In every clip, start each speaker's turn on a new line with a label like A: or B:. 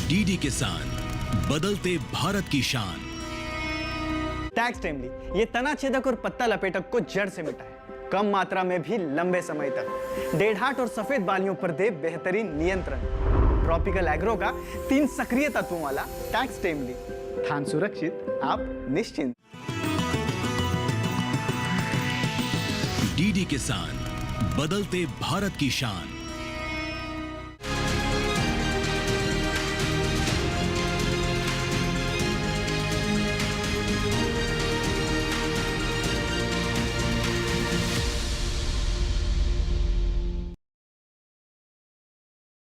A: DD किसान, बदलते भारत की शान।
B: टैक्स टाइमली ये तनाछेदक और पत्ता लपेटक को जड़ से मिटाए, कम मात्रा में भी लंबे समय तक। डेढ़हाट और सफेद बालियों पर दे बेहतरीन नियंत्रण। ट्रॉपिकल एग्रो का 3 सक्रिय तत्वों वाला टैक्स टाइमली, धान सुरक्षित, आप निश्चिंत।
A: डीडी किसान, बदलते भारत की शान।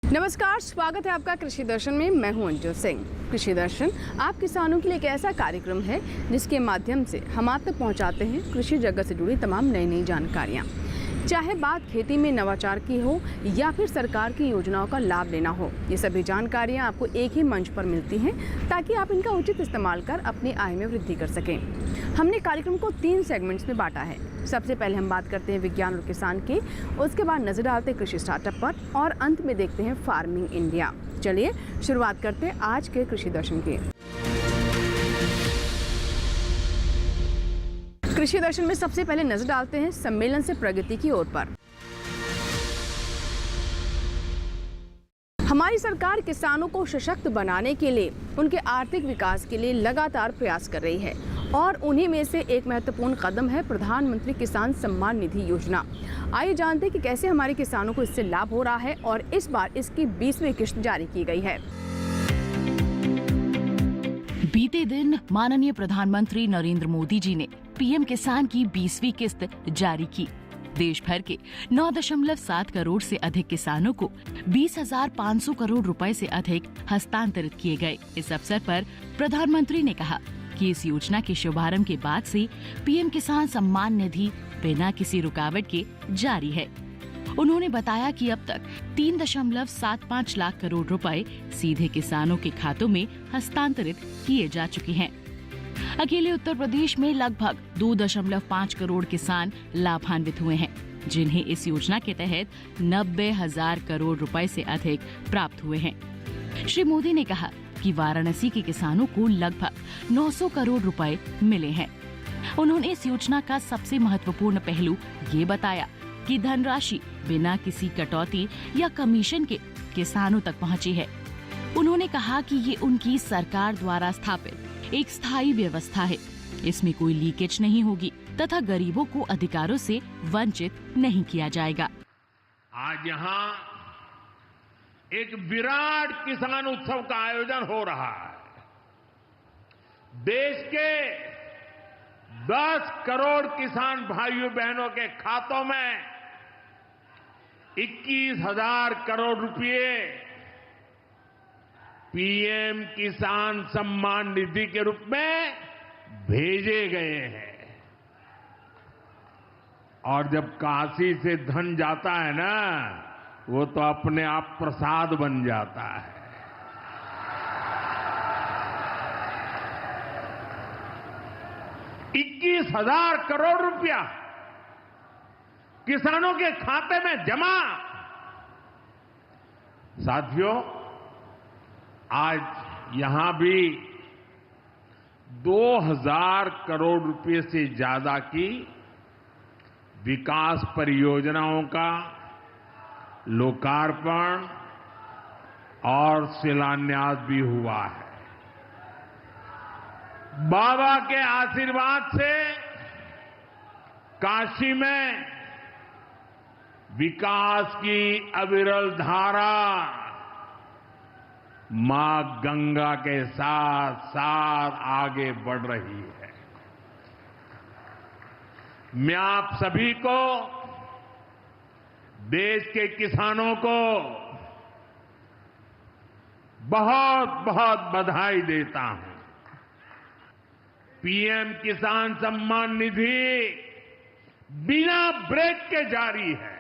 C: नमस्कार, स्वागत है आपका कृषि दर्शन में। मैं हूं अंजू सिंह। कृषि दर्शन आप किसानों के लिए एक ऐसा कार्यक्रम है जिसके माध्यम से हम आप तक पहुंचाते हैं कृषि जगत से जुड़ी तमाम नई जानकारियां। चाहे बात खेती में नवाचार की हो या फिर सरकार की योजनाओं का लाभ लेना हो, ये सभी जानकारियां आपको एक ही मंच पर मिलती हैं ताकि आप इनका उचित इस्तेमाल कर अपनी आय में वृद्धि कर सकें। हमने कार्यक्रम को 3 सेगमेंट्स में बांटा है। सबसे पहले हम बात करते हैं विज्ञान और किसान की, उसके बाद नजर डालते हैं कृषि स्टार्टअप पर और अंत में देखते हैं फार्मिंग इंडिया। चलिए शुरुआत करते हैं आज के कृषि दर्शन की। कृषि दर्शन में सबसे पहले नजर डालते हैं सम्मेलन से प्रगति की ओर पर। हमारी सरकार किसानों को सशक्त बनाने के लिए, उनके आर्थिक विकास के लिए लगातार प्रयास कर रही है और उन्हीं में से एक महत्वपूर्ण कदम है प्रधानमंत्री किसान सम्मान निधि योजना। आइए जानते हैं कि कैसे हमारे किसानों को इससे लाभ हो रहा है और इस बार इसकी 20वीं किश्त जारी की गई है।
D: बीते दिन माननीय प्रधानमंत्री नरेंद्र मोदी जी ने पीएम किसान की 20वीं किस्त जारी की। देश भर के 9.7 करोड़ से अधिक किसानों को 20,500 करोड़ रुपए से अधिक हस्तांतरित किए गए। इस अवसर पर प्रधानमंत्री ने कहा कि इस योजना के शुभारंभ के बाद से पीएम किसान सम्मान निधि बिना किसी रुकावट के जारी है। उन्होंने बताया कि अब तक 3.75 लाख करोड़ रुपए सीधे किसानों के खातों में हस्तांतरित किए जा चुके हैं। अकेले उत्तर प्रदेश में लगभग 2.5 करोड़ किसान लाभान्वित हुए हैं, जिन्हें इस योजना के तहत 90,000 करोड़ रुपए से अधिक प्राप्त हुए हैं। श्री मोदी ने कहा कि वाराणसी के किसानों को लगभग 900 करोड़ रुपए मिले हैं। उन्होंने इस योजना का सबसे महत्वपूर्ण पहलू ये बताया कि धनराशि बिना किसी कटौती या कमीशन के किसानों तक पहुंची है। उन्होंने कहा कि ये उनकी सरकार द्वारा स्थापित एक स्थायी व्यवस्था है। इसमें कोई लीकेज नहीं होगी तथा गरीबों को अधिकारों से वंचित नहीं किया जाएगा।
E: आज यहाँ एक विराट किसान उत्सव का आयोजन हो रहा है। देश के 10 करोड़ किसान भाइयों बहनों के खातों में 21,000 करोड़ रुपए पीएम किसान सम्मान निधि के रूप में भेजे गए हैं। और जब काशी से धन जाता है ना, वो तो अपने आप प्रसाद बन जाता है। ₹21,000 करोड़ रुपया किसानों के खाते में जमा। साथियों, आज यहां भी 2,000 करोड़ रुपए से ज्यादा की विकास परियोजनाओं का लोकार्पण और शिलान्यास भी हुआ है। बाबा के आशीर्वाद से काशी में विकास की अविरल धारा मां गंगा के साथ साथ आगे बढ़ रही है। मैं आप सभी को, देश के किसानों को बहुत बहुत बधाई देता हूं। पीएम किसान सम्मान निधि बिना ब्रेक के जारी है।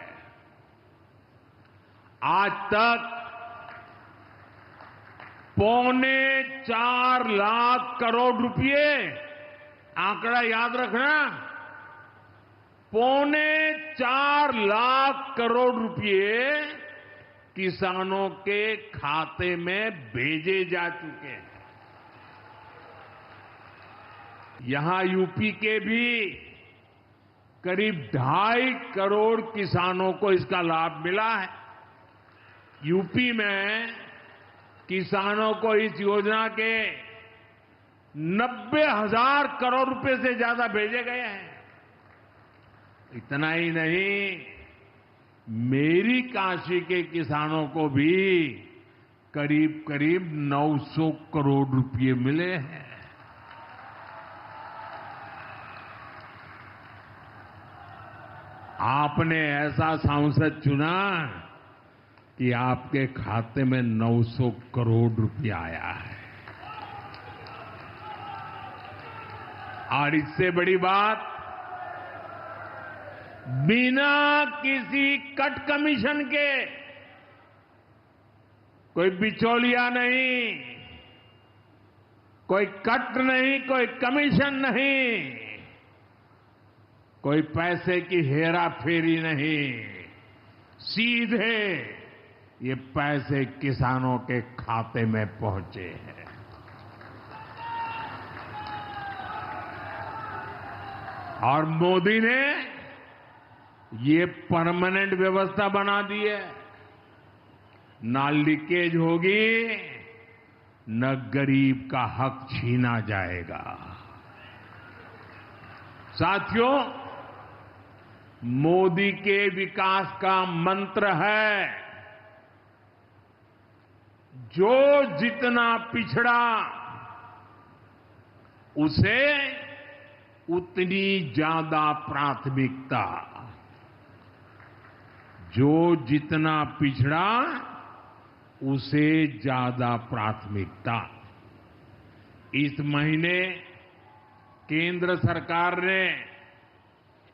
E: आज तक 4.25 लाख करोड़ रुपए, आंकड़ा याद रखना, 4.25 लाख करोड़ रुपए किसानों के खाते में भेजे जा चुके हैं। यहां यूपी के भी करीब 2.5 करोड़ किसानों को इसका लाभ मिला है। यूपी में किसानों को इस योजना के 90,000 करोड़ रुपए से ज्यादा भेजे गए हैं। इतना ही नहीं, मेरी काशी के किसानों को भी करीब करीब 900 करोड़ रुपए मिले हैं। आपने ऐसा सांसद चुना कि आपके खाते में 900 करोड़ रुपया आया है। और इससे बड़ी बात, बिना किसी कट कमीशन के, कोई बिचौलिया नहीं, कोई कट नहीं, कोई कमीशन नहीं, कोई पैसे की हेरा फेरी नहीं, सीधे ये पैसे किसानों के खाते में पहुंचे हैं। और मोदी ने ये परमानेंट व्यवस्था बना दी है। ना लीकेज होगी, न गरीब का हक छीना जाएगा। साथियों, मोदी के विकास का मंत्र है, जो जितना पिछड़ा उसे उतनी ज्यादा प्राथमिकता। जो जितना पिछड़ा उसे ज्यादा प्राथमिकता। इस महीने केंद्र सरकार ने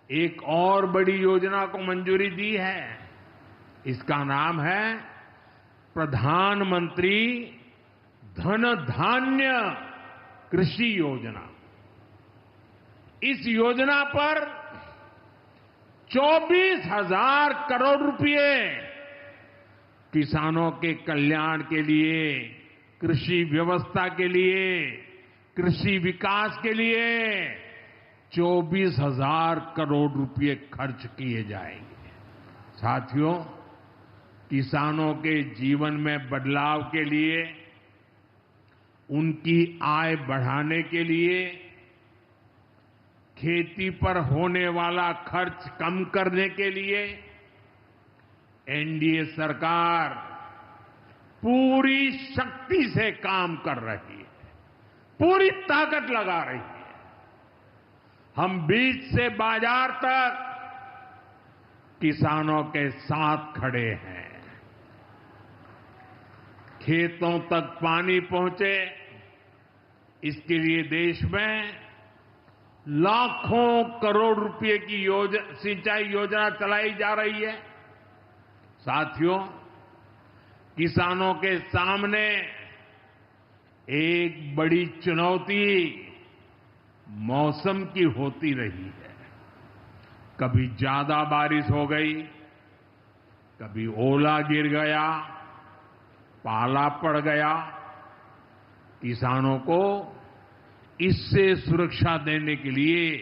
E: एक और बड़ी योजना को मंजूरी दी है। इसका नाम है प्रधानमंत्री धन धान्य कृषि योजना। इस योजना पर 24,000 करोड़ रुपए किसानों के कल्याण के लिए, कृषि व्यवस्था के लिए, कृषि विकास के लिए 24,000 करोड़ रुपए खर्च किए जाएंगे। साथियों, किसानों के जीवन में बदलाव के लिए, उनकी आय बढ़ाने के लिए, खेती पर होने वाला खर्च कम करने के लिए एनडीए सरकार पूरी शक्ति से काम कर रही है, पूरी ताकत लगा रही है। हम बीज से बाजार तक किसानों के साथ खड़े हैं। खेतों तक पानी पहुंचे, इसके लिए देश में लाखों करोड़ रुपए की सिंचाई योजना चलाई जा रही है। साथियों, किसानों के सामने एक बड़ी चुनौती मौसम की होती रही है। कभी ज्यादा बारिश हो गई, कभी ओला गिर गया, पाला पड़ गया। किसानों को इससे सुरक्षा देने के लिए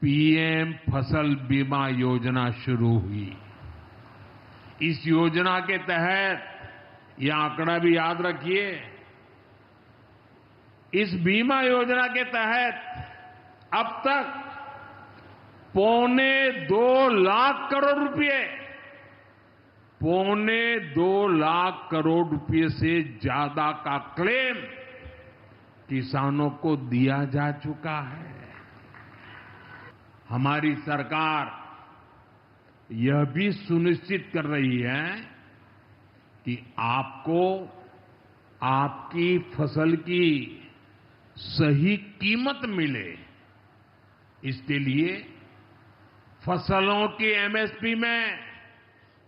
E: पीएम फसल बीमा योजना शुरू हुई। इस योजना के तहत, यह आंकड़ा भी याद रखिए, इस बीमा योजना के तहत अब तक 2.25 लाख करोड़ रुपए, 2.25 लाख करोड़ रुपए से ज्यादा का क्लेम किसानों को दिया जा चुका है। हमारी सरकार यह भी सुनिश्चित कर रही है कि आपको आपकी फसल की सही कीमत मिले। इसके लिए फसलों की एमएसपी में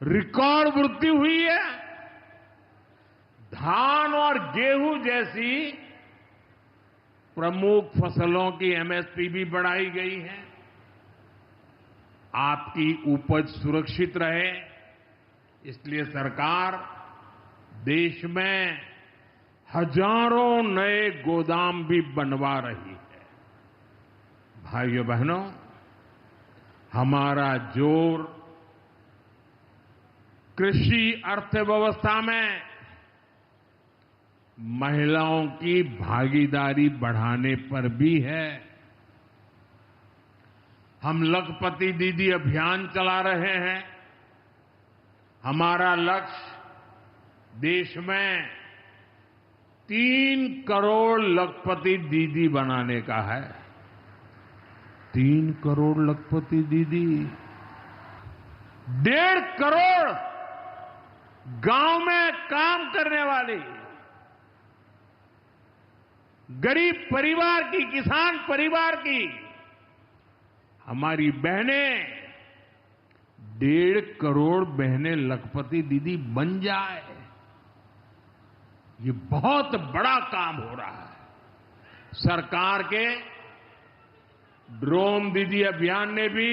E: रिकॉर्ड वृद्धि हुई है। धान और गेहूं जैसी प्रमुख फसलों की एमएसपी भी बढ़ाई गई है। आपकी उपज सुरक्षित रहे, इसलिए सरकार देश में हजारों नए गोदाम भी बनवा रही है। भाइयों बहनों, हमारा जोर कृषि अर्थव्यवस्था में महिलाओं की भागीदारी बढ़ाने पर भी है। हम लखपति दीदी अभियान चला रहे हैं। हमारा लक्ष्य देश में 3 करोड़ लखपति दीदी बनाने का है। 3 करोड़ लखपति दीदी, 1.5 करोड़ गांव में काम करने वाली गरीब परिवार की, किसान परिवार की हमारी बहनें, 1.5 करोड़ बहनें लखपति दीदी बन जाए, ये बहुत बड़ा काम हो रहा है। सरकार के ड्रोन दीदी अभियान ने भी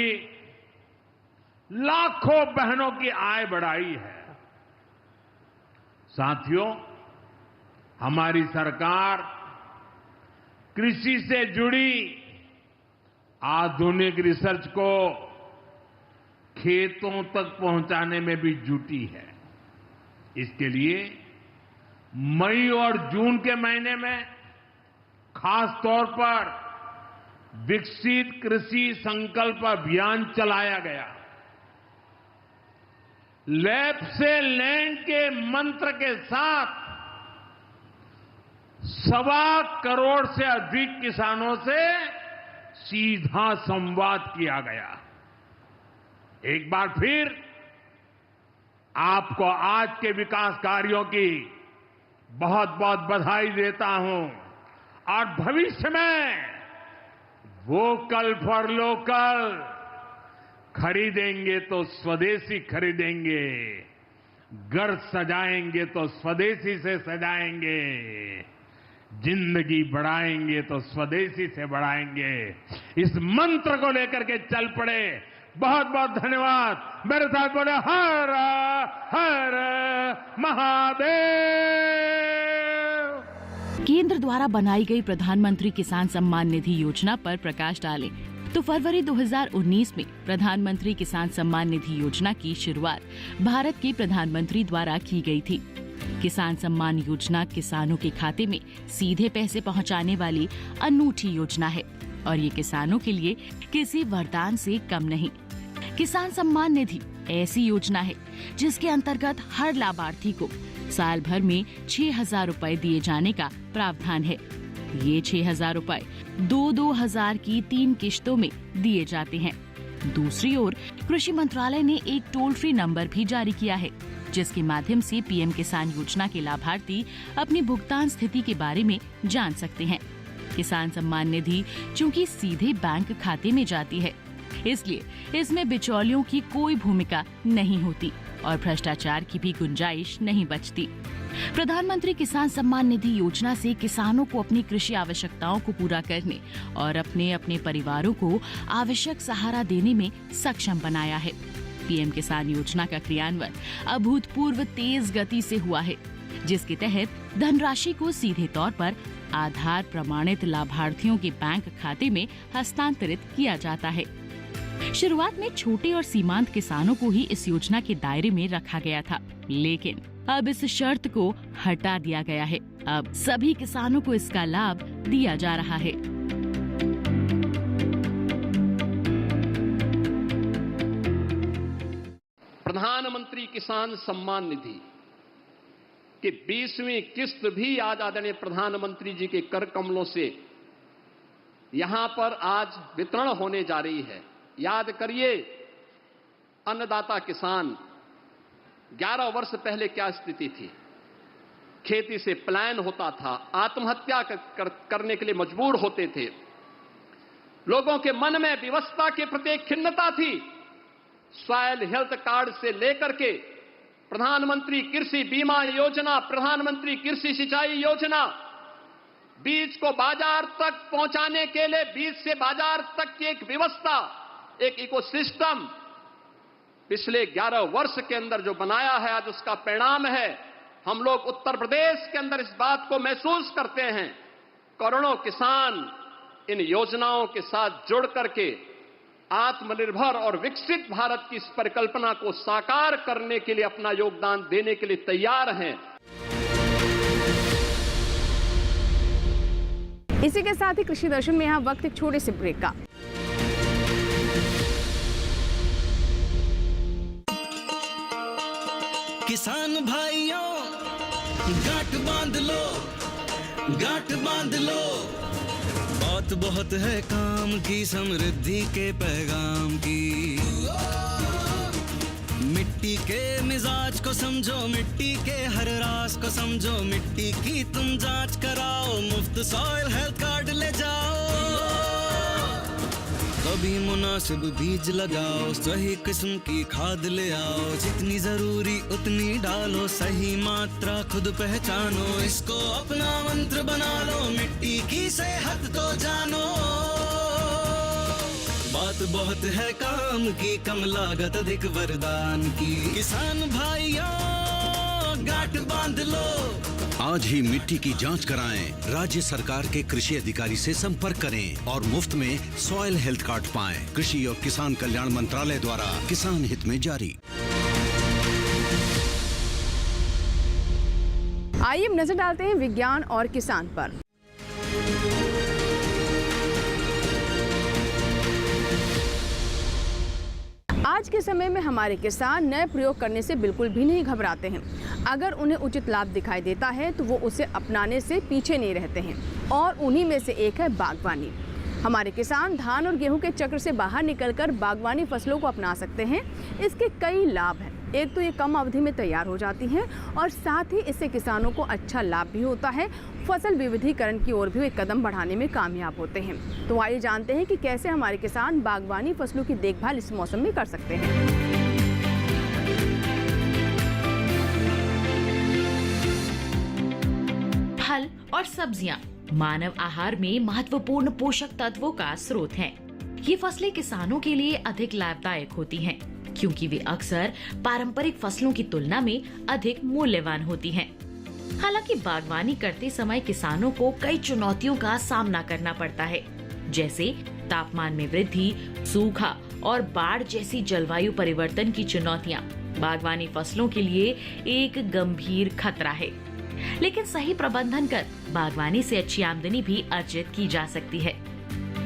E: लाखों बहनों की आय बढ़ाई है। साथियों, हमारी सरकार कृषि से जुड़ी आधुनिक रिसर्च को खेतों तक पहुंचाने में भी जुटी है। इसके लिए मई और जून के महीने में खास तौर पर विकसित कृषि संकल्प अभियान चलाया गया। लैब से लैंड के मंत्र के साथ 1.25 करोड़ से अधिक किसानों से सीधा संवाद किया गया। एक बार फिर आपको आज के विकास कार्यों की बहुत बहुत बधाई देता हूं और भविष्य में वोकल फॉर लोकल, खरीदेंगे तो स्वदेशी खरीदेंगे, घर सजाएंगे तो स्वदेशी से सजाएंगे, जिंदगी बढ़ाएंगे तो स्वदेशी से बढ़ाएंगे, इस मंत्र को लेकर के चल पड़े। बहुत बहुत धन्यवाद। मेरे साथ बोले हर हर महादेव।
D: केंद्र द्वारा बनाई गई प्रधानमंत्री किसान सम्मान निधि योजना पर प्रकाश डालें तो फरवरी 2019 में प्रधानमंत्री किसान सम्मान निधि योजना की शुरुआत भारत के प्रधानमंत्री द्वारा की गई थी। किसान सम्मान योजना किसानों के खाते में सीधे पैसे पहुंचाने वाली अनूठी योजना है और ये किसानों के लिए किसी वरदान से कम नहीं। किसान सम्मान निधि ऐसी योजना है जिसके अंतर्गत हर लाभार्थी को साल भर में 6,000 रुपए दिए जाने का प्रावधान है। ये 6,000 रुपए 2-2 हजार की 3 किश्तों में दिए जाते हैं। दूसरी ओर कृषि मंत्रालय ने एक टोल फ्री नंबर भी जारी किया है जिसके माध्यम से पीएम किसान योजना के लाभार्थी अपनी भुगतान स्थिति के बारे में जान सकते हैं। किसान सम्मान निधि चूंकि सीधे बैंक खाते में जाती है, इसलिए इसमें बिचौलियों की कोई भूमिका नहीं होती और भ्रष्टाचार की भी गुंजाइश नहीं बचती। प्रधानमंत्री किसान सम्मान निधि योजना से किसानों को अपनी कृषि आवश्यकताओं को पूरा करने और अपने परिवारों को आवश्यक सहारा देने में सक्षम बनाया है। पीएम किसान योजना का क्रियान्वयन अभूतपूर्व तेज गति से हुआ है, जिसके तहत धनराशि को सीधे तौर पर आधार प्रमाणित लाभार्थियों के बैंक खाते में हस्तांतरित किया जाता है। शुरुआत में छोटे और सीमांत किसानों को ही इस योजना के दायरे में रखा गया था, लेकिन अब इस शर्त को हटा दिया गया है। अब सभी किसानों को इसका लाभ दिया जा रहा है।
F: प्रधानमंत्री किसान सम्मान निधि की 20वीं किस्त भी आज आदरणीय प्रधानमंत्री जी के कर कमलों से यहां पर आज वितरण होने जा रही है। याद करिए, अन्नदाता किसान 11 वर्ष पहले क्या स्थिति थी। खेती से पलायन होता था, आत्महत्या करने के लिए मजबूर होते थे, लोगों के मन में विवशता के प्रति खिन्नता थी। सॉइल हेल्थ कार्ड से लेकर के प्रधानमंत्री कृषि बीमा योजना, प्रधानमंत्री कृषि सिंचाई योजना, बीज को बाजार तक पहुंचाने के लिए बीज से बाजार तक की एक व्यवस्था, एक इकोसिस्टम, पिछले 11 वर्ष के अंदर जो बनाया है, आज उसका परिणाम है। हम लोग उत्तर प्रदेश के अंदर इस बात को महसूस करते हैं। करोड़ों किसान इन योजनाओं के साथ जुड़ करके आत्मनिर्भर और विकसित भारत की इस परिकल्पना को साकार करने के लिए अपना योगदान देने के लिए तैयार हैं।
C: इसी के साथ ही कृषि दर्शन में यहाँ वक्त एक छोटे से ब्रेक का।
A: किसान भाइयों गांठ बांध लो, गांठ बांध लो। बहुत बहुत है काम की, समृद्धि के पैगाम की। मिट्टी के मिजाज को समझो, मिट्टी के हर राज को समझो। मिट्टी की तुम जांच कराओ, मुफ्त सॉइल हेल्थ कार्ड ले जाओ। कभी मुनासिब बीज लगाओ, सही किस्म की खाद ले आओ। जितनी जरूरी उतनी डालो, सही मात्रा खुद पहचानो। इसको अपना मंत्र बना लो, मिट्टी की सेहत को जानो। बात बहुत है काम की, कम लागत अधिक वरदान की। किसान भाइयों गांठ बांध लो। आज ही मिट्टी की जांच कराएं। राज्य सरकार के कृषि अधिकारी से संपर्क करें और मुफ्त में सॉइल हेल्थ कार्ड पाएं। कृषि और किसान कल्याण मंत्रालय द्वारा किसान हित में जारी।
C: आइए अब नजर डालते हैं विज्ञान और किसान पर। आज के समय में हमारे किसान नए प्रयोग करने से बिल्कुल भी नहीं घबराते हैं। अगर उन्हें उचित लाभ दिखाई देता है तो वो उसे अपनाने से पीछे नहीं रहते हैं, और उन्हीं में से एक है बागवानी। हमारे किसान धान और गेहूं के चक्र से बाहर निकलकर बागवानी फसलों को अपना सकते हैं। इसके कई लाभ हैं। एक तो ये कम अवधि में तैयार हो जाती हैं, और साथ ही इससे किसानों को अच्छा लाभ भी होता है। फसल विविधीकरण की ओर भी एक कदम बढ़ाने में कामयाब होते हैं। तो आइए जानते हैं कि कैसे हमारे किसान बागवानी फसलों की देखभाल इस मौसम में कर सकते हैं।
D: फल और सब्जियां मानव आहार में महत्वपूर्ण पोषक तत्वों का स्रोत हैं। ये फसलें किसानों के लिए अधिक लाभदायक होती हैं, क्योंकि वे अक्सर पारंपरिक फसलों की तुलना में अधिक मूल्यवान होती हैं। हालांकि बागवानी करते समय किसानों को कई चुनौतियों का सामना करना पड़ता है, जैसे तापमान में वृद्धि, सूखा और बाढ़ जैसी जलवायु परिवर्तन की चुनौतियां बागवानी फसलों के लिए एक गंभीर खतरा है। लेकिन सही प्रबंधन कर बागवानी से अच्छी आमदनी भी अर्जित की जा सकती है।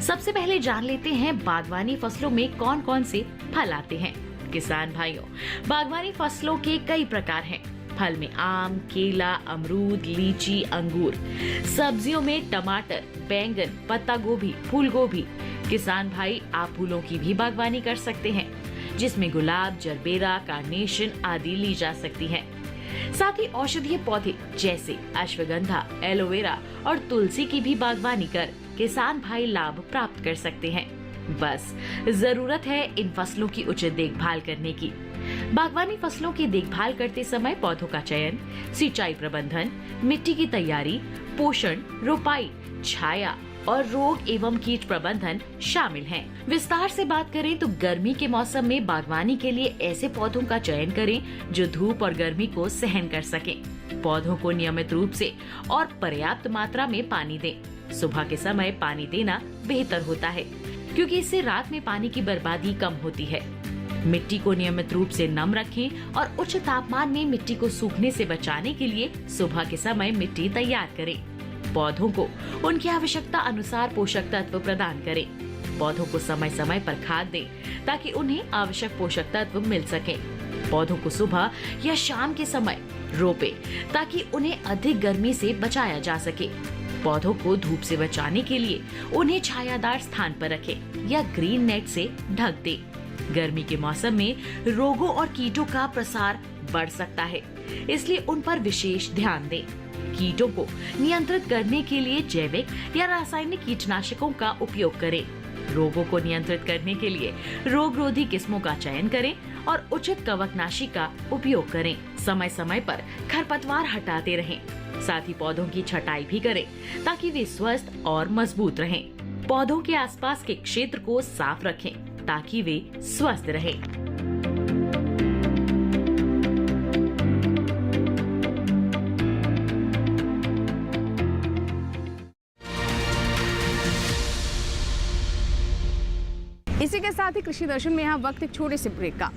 D: सबसे पहले जान लेते हैं बागवानी फसलों में कौन कौन से फल आते हैं। किसान भाइयों, बागवानी फसलों के कई प्रकार हैं। फल में आम, केला, अमरूद, लीची, अंगूर। सब्जियों में टमाटर, बैंगन, पत्ता गोभी, फूल गोभी। किसान भाई आप फूलों की भी बागवानी कर सकते हैं, जिसमें गुलाब, जरबेरा, कार्नेशन आदि ली जा सकती है। साथ ही औषधीय पौधे जैसे अश्वगंधा, एलोवेरा और तुलसी की भी बागवानी कर किसान भाई लाभ प्राप्त कर सकते हैं। बस जरूरत है इन फसलों की उचित देखभाल करने की। बागवानी फसलों की देखभाल करते समय पौधों का चयन, सिंचाई प्रबंधन, मिट्टी की तैयारी, पोषण, रोपाई, छाया और रोग एवं कीट प्रबंधन शामिल हैं। विस्तार से बात करें तो गर्मी के मौसम में बागवानी के लिए ऐसे पौधों का चयन करें जो धूप और गर्मी को सहन कर सकें। पौधों को नियमित रूप से और पर्याप्त मात्रा में पानी दें। सुबह के समय पानी देना बेहतर होता है, क्योंकि इससे रात में पानी की बर्बादी कम होती है। मिट्टी को नियमित रूप से नम रखें और उच्च तापमान में मिट्टी को सूखने से बचाने के लिए सुबह के समय मिट्टी तैयार करें। पौधों को उनकी आवश्यकता अनुसार पोषक तत्व प्रदान करें। पौधों को समय समय पर खाद दें, ताकि उन्हें आवश्यक पोषक तत्व मिल सके। पौधों को सुबह या शाम के समय रोपे, ताकि उन्हें अधिक गर्मी से बचाया जा सके। पौधों को धूप से बचाने के लिए उन्हें छायादार स्थान पर रखें या ग्रीन नेट से ढक दें। गर्मी के मौसम में रोगों और कीटों का प्रसार बढ़ सकता है, इसलिए उन पर विशेष ध्यान दें। कीटों को नियंत्रित करने के लिए जैविक या रासायनिक कीटनाशकों का उपयोग करें। रोगों को नियंत्रित करने के लिए रोगरोधी किस्मों का चयन करें और उचित कवकनाशी का उपयोग करें। समय समय पर खरपतवार हटाते रहें। साथ ही पौधों की छटाई भी करें, ताकि वे स्वस्थ और मजबूत रहें। पौधों के आसपास के क्षेत्र को साफ रखें, ताकि वे स्वस्थ रहें।
C: इसी के साथ ही कृषि दर्शन में यहाँ वक्त एक छोटे से ब्रेक का।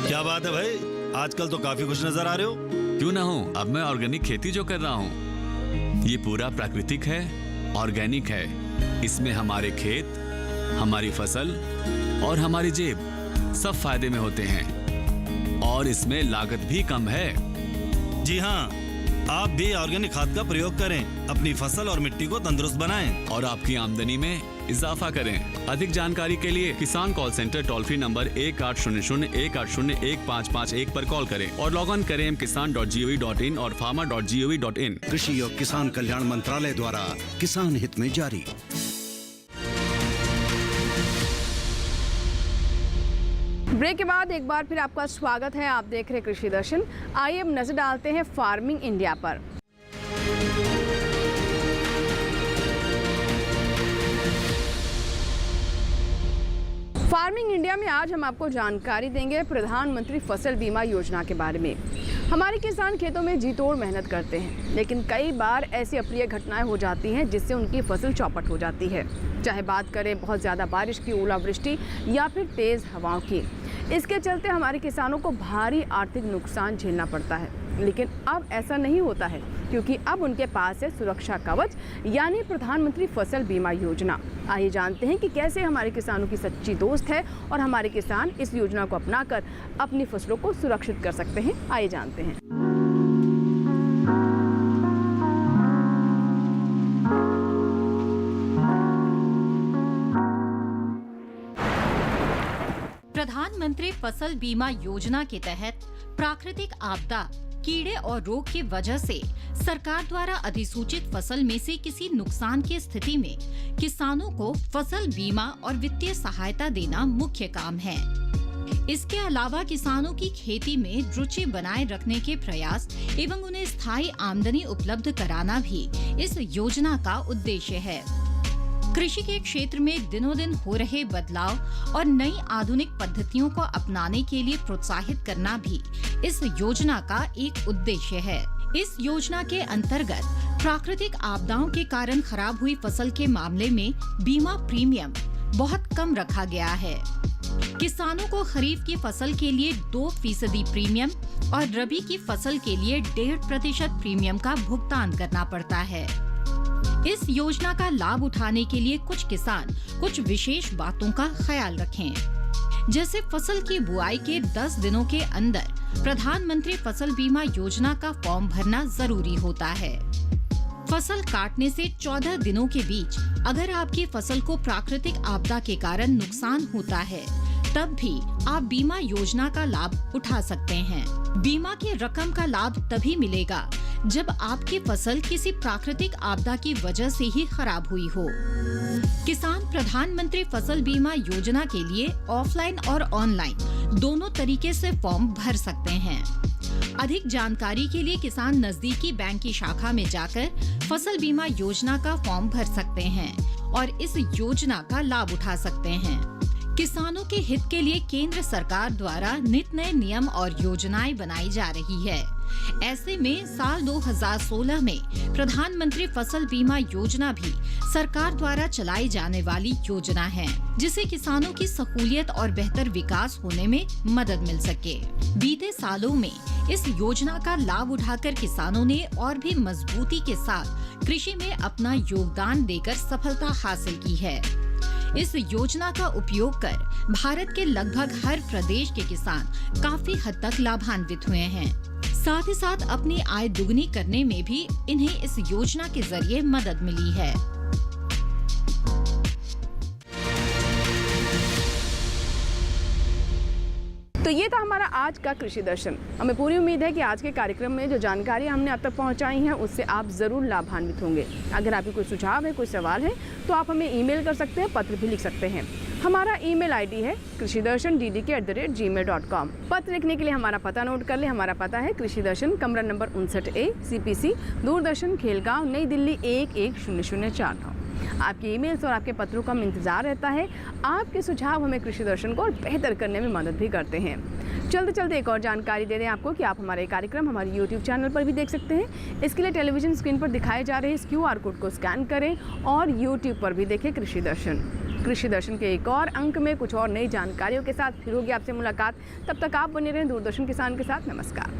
G: क्या बात है भाई, आजकल तो काफी खुश नजर आ रहे हो।
H: क्यों ना हो, अब मैं ऑर्गेनिक खेती जो कर रहा हूँ ये पूरा प्राकृतिक है, ऑर्गेनिक है। इसमें हमारे खेत, हमारी फसल और हमारी जेब सब फायदे में होते हैं और इसमें लागत भी कम है।
G: जी हाँ, आप भी ऑर्गेनिक खाद का प्रयोग करें, अपनी फसल और मिट्टी को तंदुरुस्त बनाएं
H: और आपकी आमदनी में इजाफा करें। अधिक जानकारी के लिए किसान call centre toll free number 1800-180-1551 पर कॉल करें और लॉग ऑन करें kisan.gov.in और farmer.gov.in।
A: कृषि और किसान कल्याण मंत्रालय द्वारा किसान हित में जारी।
C: ब्रेक के बाद एक बार फिर आपका स्वागत है। आप देख रहे हैं कृषि दर्शन। आइए अब नजर डालते हैं फार्मिंग इंडिया पर। फार्मिंग इंडिया में आज हम आपको जानकारी देंगे प्रधानमंत्री फसल बीमा योजना के बारे में। हमारे किसान खेतों में जी तोड़ मेहनत करते हैं, लेकिन कई बार ऐसी अप्रिय घटनाएं हो जाती हैं जिससे उनकी फसल चौपट हो जाती है। चाहे बात करें बहुत ज़्यादा बारिश की, ओलावृष्टि या फिर तेज़ हवाओं की। इसके चलते हमारे किसानों को भारी आर्थिक नुकसान झेलना पड़ता है। लेकिन अब ऐसा नहीं होता है, क्योंकि अब उनके पास है सुरक्षा कवच यानी प्रधानमंत्री फसल बीमा योजना। आइए जानते हैं कि कैसे हमारे किसानों की सच्ची दोस्त है और हमारे किसान इस योजना को अपनाकर अपनी फसलों को सुरक्षित कर सकते हैं। आइए जानते हैं।
I: प्रधानमंत्री फसल बीमा योजना के तहत प्राकृतिक आपदा, कीड़े और रोग की वजह से सरकार द्वारा अधिसूचित फसल में से किसी नुकसान की स्थिति में किसानों को फसल बीमा और वित्तीय सहायता देना मुख्य काम है। इसके अलावा किसानों की खेती में रुचि बनाए रखने के प्रयास एवं उन्हें स्थायी आमदनी उपलब्ध कराना भी इस योजना का उद्देश्य है। कृषि के क्षेत्र में दिनों दिन हो रहे बदलाव और नई आधुनिक पद्धतियों को अपनाने के लिए प्रोत्साहित करना भी इस योजना का एक उद्देश्य है। इस योजना के अंतर्गत प्राकृतिक आपदाओं के कारण खराब हुई फसल के मामले में बीमा प्रीमियम बहुत कम रखा गया है। किसानों को खरीफ की फसल के लिए 2% प्रीमियम और रबी की फसल के लिए 1.5% प्रीमियम का भुगतान करना पड़ता है। इस योजना का लाभ उठाने के लिए कुछ किसान कुछ विशेष बातों का ख्याल रखें, जैसे फसल की बुआई के 10 दिनों के अंदर प्रधानमंत्री फसल बीमा योजना का फॉर्म भरना जरूरी होता है। फसल काटने से 14 दिनों के बीच अगर आपकी फसल को प्राकृतिक आपदा के कारण नुकसान होता है, तब भी आप बीमा योजना का लाभ उठा सकते हैं। बीमा की रकम का लाभ तभी मिलेगा जब आपकी फसल किसी प्राकृतिक आपदा की वजह से ही खराब हुई हो। किसान प्रधानमंत्री फसल बीमा योजना के लिए ऑफलाइन और ऑनलाइन दोनों तरीके से फॉर्म भर सकते हैं। अधिक जानकारी के लिए किसान नजदीकी बैंक की शाखा में जाकर फसल बीमा योजना का फॉर्म भर सकते हैं और इस योजना का लाभ उठा सकते हैं। किसानों के हित के लिए केंद्र सरकार द्वारा नित नए नियम और योजनाएं बनाई जा रही है। ऐसे में साल 2016 में प्रधानमंत्री फसल बीमा योजना भी सरकार द्वारा चलाई जाने वाली योजना है, जिससे किसानों की सहूलियत और बेहतर विकास होने में मदद मिल सके। बीते सालों में इस योजना का लाभ उठाकर किसानों ने और भी मजबूती के साथ कृषि में अपना योगदान देकर सफलता हासिल की है। इस योजना का उपयोग कर भारत के लगभग हर प्रदेश के किसान काफी हद तक लाभान्वित हुए हैं। साथ ही साथ अपनी आय दुगनी करने में भी इन्हें इस योजना के जरिए मदद मिली है।
C: तो ये था हमारा आज का कृषि दर्शन। हमें पूरी उम्मीद है कि आज के कार्यक्रम में जो जानकारी हमने आप तक पहुंचाई हैं उससे आप ज़रूर लाभान्वित होंगे। अगर आपके कोई सुझाव है, कोई सवाल है, तो आप हमें ईमेल कर सकते हैं, पत्र भी लिख सकते हैं। हमारा ईमेल आईडी है krishidarshan@gmail.com। पत्र लिखने के लिए हमारा पता नोट कर ले। हमारा पता है कृषि दर्शन, कमरा number 59A, CPC, Doordarshan, Khelgaon, नई दिल्ली 11004। आपके ईमेल्स और आपके पत्रों का हमें इंतजार रहता है। आपके सुझाव हमें कृषि दर्शन को और बेहतर करने में मदद भी करते हैं। चलते चलते एक और जानकारी दे दें आपको कि आप हमारे कार्यक्रम हमारे YouTube चैनल पर भी देख सकते हैं। इसके लिए टेलीविजन स्क्रीन पर दिखाए जा रहे इस QR कोड को स्कैन करें और YouTube पर भी देखें कृषि दर्शन। कृषि दर्शन के एक और अंक में कुछ और नई जानकारियों के साथ फिर होगी आपसे मुलाकात। तब तक आप बने रहें दूरदर्शन किसान के साथ। नमस्कार।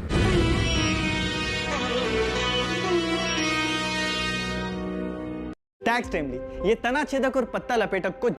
B: टैक्स टाइमली, ये तना छेदक और पत्ता लपेटक को